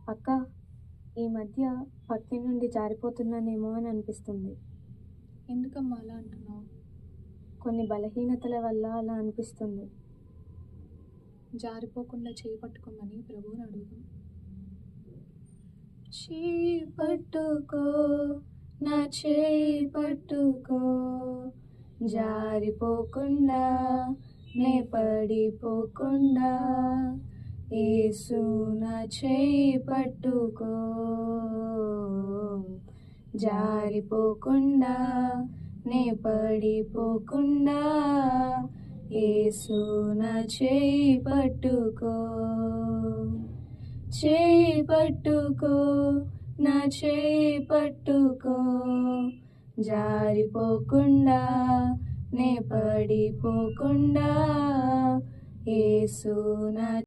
అక్క, ఈ మధ్య పత్తి నుండి జారిపోతున్నానేమో అని అనిపిస్తుంది. ఎందుకమ్మా అలా అంటున్నావు? కొన్ని బలహీనతల వల్ల అలా అనిపిస్తుంది. జారిపోకుండా చేయి పట్టుకోమని ప్రభువుని అడుగుదాం. చేయి పట్టుకో, నా చేయి పట్టుకో, జారిపోకుండా నే పడిపోకుండా, యేసు నా చేయి పట్టుకో, జారిపోకుండా నే పడిపోకుండా, యేసు నా చేయి పట్టుకో. చేయి పట్టుకో, నా చేయి పట్టుకో, జారిపోకుండా నే పడిపోకుండా, యేసు నా